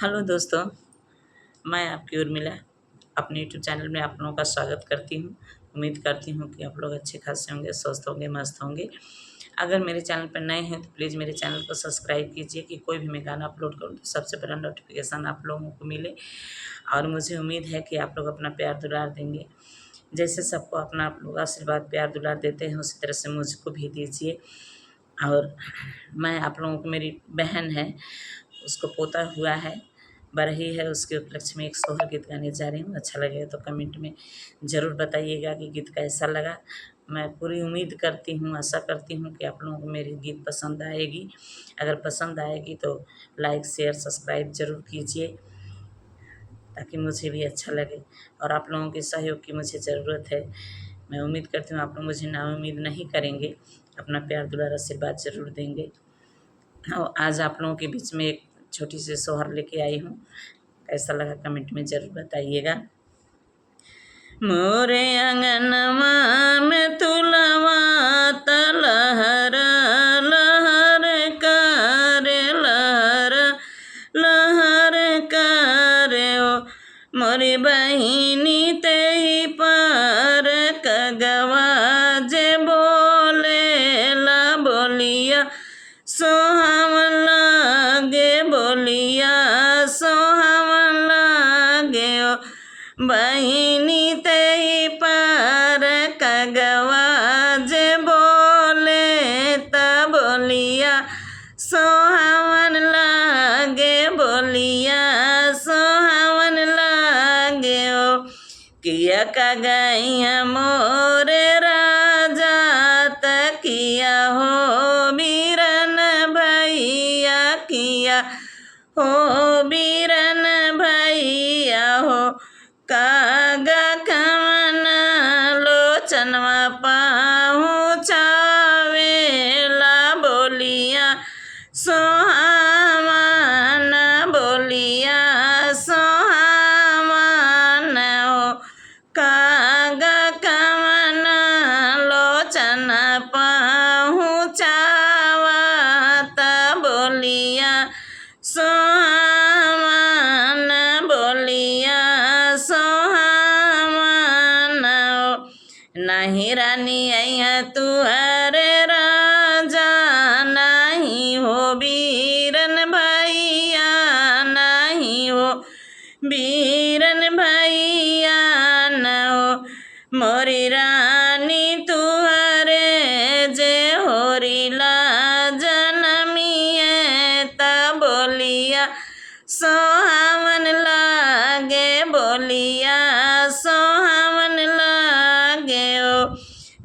Hello दोस्तों, मैं आपकी उर्मिला अपने यूट्यूब चैनल में आप लोगों का स्वागत करती हूँ। उम्मीद करती हूँ कि आप लोग अच्छे खासे होंगे, स्वस्थ होंगे, मस्त होंगे। अगर मेरे चैनल पर नए हैं तो प्लीज़ मेरे चैनल को सब्सक्राइब कीजिए कि कोई भी मैं गाना अपलोड करूँ तो सबसे पहला नोटिफिकेशन आप लोगों को मिले। और मुझे उम्मीद है कि आप लोग अपना प्यार दुलार देंगे। जैसे सबको अपना आप लोग आशीर्वाद प्यार दुलार देते हैं उसी तरह से मुझको भी दीजिए। और मैं आप लोगों को, मेरी बहन है, उसको पोता हुआ है, बरही है, उसके उपलक्ष्य में एक सोहर गीत गाने जा रही हूँ। अच्छा लगेगा तो कमेंट में ज़रूर बताइएगा कि गीत कैसा लगा। मैं पूरी उम्मीद करती हूँ, आशा करती हूँ कि आप लोगों को मेरी गीत पसंद आएगी। अगर पसंद आएगी तो लाइक शेयर सब्सक्राइब ज़रूर कीजिए ताकि मुझे भी अच्छा लगे। और आप लोगों के सहयोग की मुझे ज़रूरत है। मैं उम्मीद करती हूँ आप लोग मुझे नाउम्मीद नहीं करेंगे, अपना प्यार दुलार आशीर्वाद ज़रूर देंगे। और आज आप लोगों के बीच में एक छोटी सी सोहर लेके आई हूँ। कैसा लगा कमेंट में ज़रूर बताइएगा। मोरे अंगनवा में तुलवा तलहर लहर करे लहर लहर करे ओ मोरी बहिनी ते ही पर कगवा जे बोले ला बोलिया सोहावन लागे बोलिया सोहावन लागे ओ बहिनी ते ही पर कगवा जे बोले त बोलिया सोहावन लागे बोलिया सोहावन लागे ओ किया का गैया मोरे राजा तकिया हो बीरन भैया किया हो बीरन भैया हो कागा कमन लोचनवा पहुँचावेला बोलिया सोहावन बोलिया सोहावन हो कागा कमन लोचन पहुँचावत बोलिया सोहावन बोलिया सोहावन हो नहीं रानी अइहा तुहरे राजा नहीं हो बीरन भैया नहीं हो बीरन भैया न हो मोरी रानी तुहरे जे होरिला जनमिए त बोलिया सोहावन लागे बोलिया सोहावन लागे ओ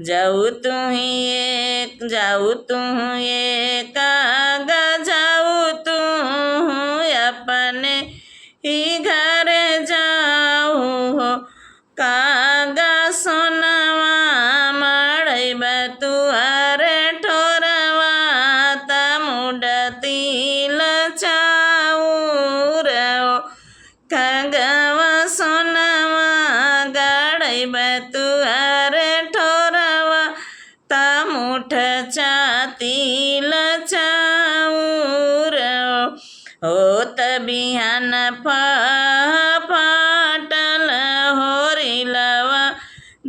जाऊ तू एक कागा जाऊ तू अपने ही घर जाऊ हो कागा सोनवा मड़ब तुहरे ठोरवा त मुडती लचाऊ रहो कागवा सोनवा गड़ब तुहरे ठोरवा त मुठ चाती लचाऊ रहो हो तबिहान फाटल होरिलवा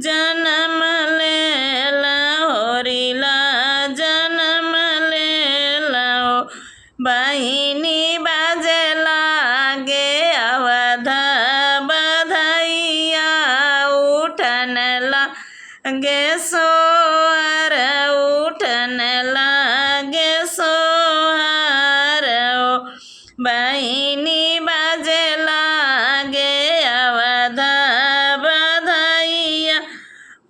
जन्म लेला होरिला जन्म लेला हो बहिनी बाजे लागे अवध बधैया उठन लागे सोहर उठन लागे सोहर हो बहिनी बाजे लागे अवध बधैया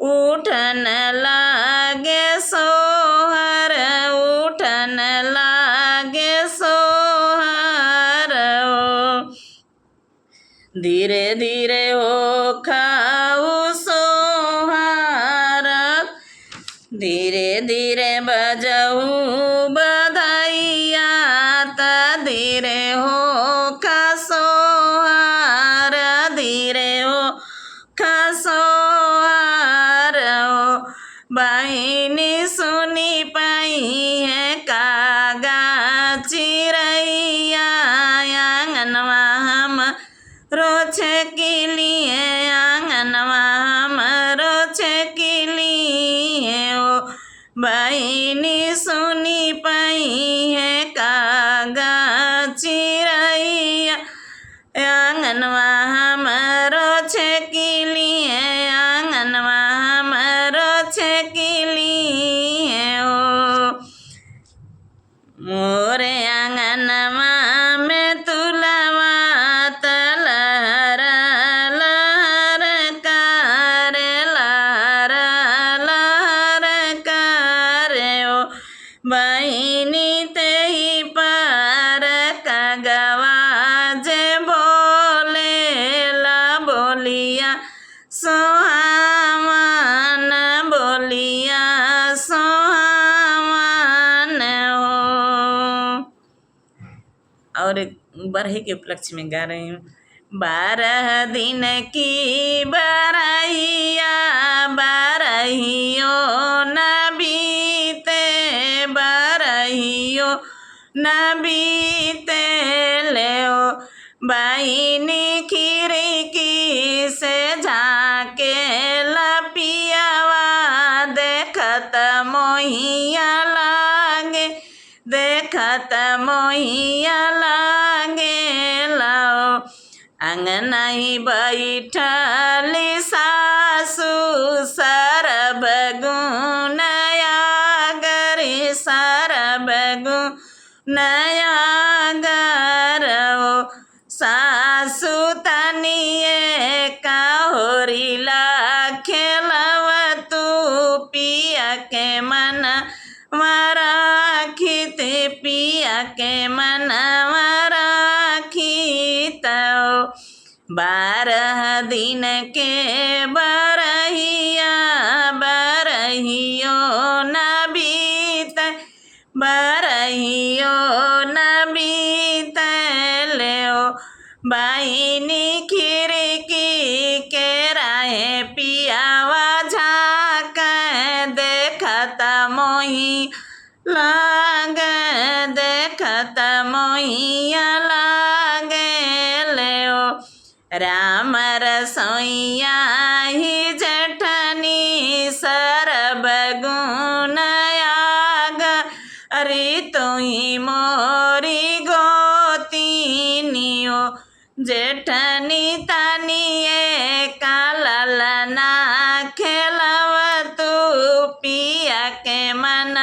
उठन लागे सोहर उठन लागे सोहर हो धीरे धीरे हो खाऊ सोहर धीरे धीरे बजाऊ बधैया त धीरे हो खा सोहर धीरे हो खा सोहर हो बहिनी सुनी पाई है कागा चिरैया आंगनवा रोछे के लिए आंगनवा हमरो छे के लिए ओ बहिनी सुनी पई है कागा चिरैया आंगनवा हमरो छे के लिए आंगनवा हमरो छे के लिए ओ मोरे आंगनवा में तुलवा तलहर लहर करे लहर लहर करे ओ बहिनी ते ही पर कगवा जे बोले ला बोलिया सोहावन बोलिया सोहावन हो। और एक बरहे के उपलक्ष्य में गा रही हूँ। 12 दिन की बरहिया बरहियो न बीते बरहियो न बीते ले ओ बहिनी खिड़की से झाके लपियावा देखत मोहिया लागे देखत मोहिया लागे लाओ अंगना ही बैठली सासु सरब गुनया गरी सरब गुनया गरो सासु तनिए काहोरीला खेलव तू पिया के मन मराखित पिया के मन मराखित 12 दिन के बरहिया बरहियो न बीत बरहियो न बीत ले ओ बहिनी खिड़की के राहे पियावा झाँक देखत मोही लाग देखत मोहिया लागे ले ओ राम रसोइया ही जठनी सरब गुनया अरे तुही मोरी गोतीनियो जेठनी तानिए कालना खेलव तू पिया के मन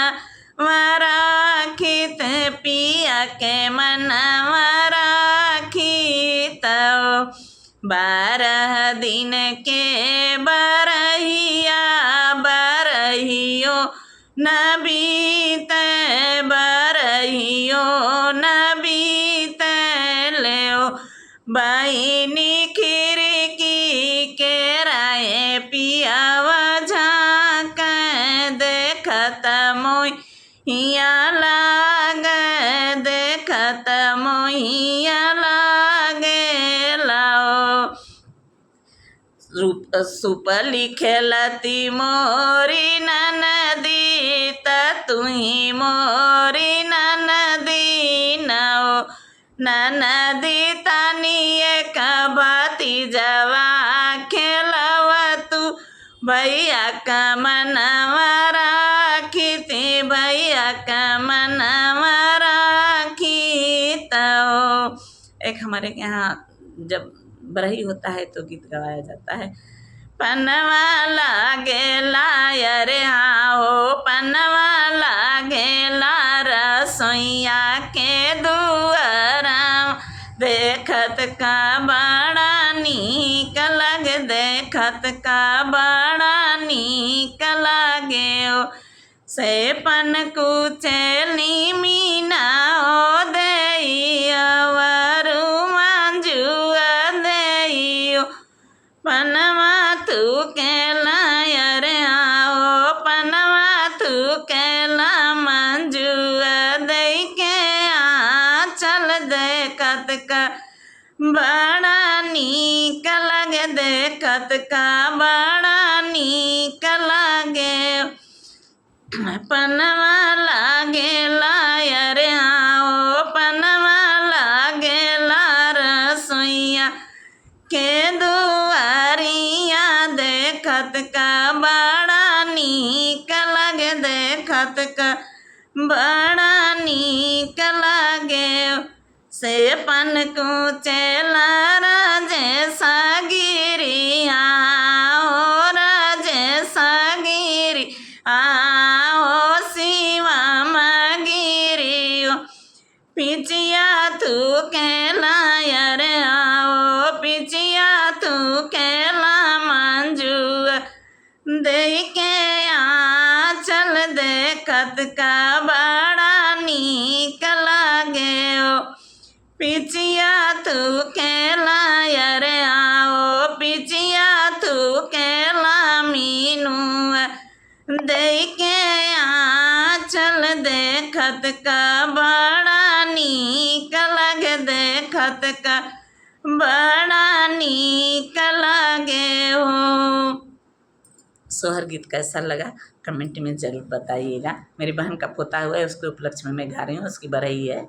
मराखित पिया के मन मराखित 12 दिन के बरहिया बरहियो न बीते बरहियो न बीते ले ओ बहिनी खिड़की के राहे पियावा झाँक देखत मोहिया लाग देखत मोहिया लागे लाओ सुप लिखेलती मोरी ननदी तुही मोरी ननदी नओ ननदी तानिए कबती जवा खेलव तू भैया का मनवा राखिती भैया का मनवा राखित एक हमारे यहाँ जब बरही होता है तो गीत गवाया जाता है। पनवा लागेला अरे हाँ हो पनवा लागेला रसोइया के दुआरा देखत का बड़ा नीक लग देखत का बड़ा नीक लगे ओ से पन कुचेली मीना ओ देवरु मंजुआ देयो पनवा तू केला अरे आओ पनवा तू केला मंजुआ दे के चल देखत का बड़ा नीक लगे देखत का बड़ा नीक लगे पनवा लागेला अरे आओ पनवा लागेला रसोइया के दुआरिया देखत का बड़ा नीक लगे, देखत का बड़ा नीक लगे। से पन कुचेला राजे सागिरी आओ, राजे सागिरी आओ, शिवा मगिरी पिचिया तू केला रे आओ, पिचिया तू केला मंजू दे के आँचल देखत का बड़ा नीक लगे। ओ पिचिया तू केला रे आओ, पिचिया तू केला मीनू दे के आँचल देखत का बड़ा नीक लगे, देखत का बड़ा नीक लगे हो। सोहर गीत कैसा लगा कमेंट में ज़रूर बताइएगा। मेरी बहन का पोता हुआ है, उसके उपलक्ष्य में मैं गा रही हूँ, उसकी बरई है।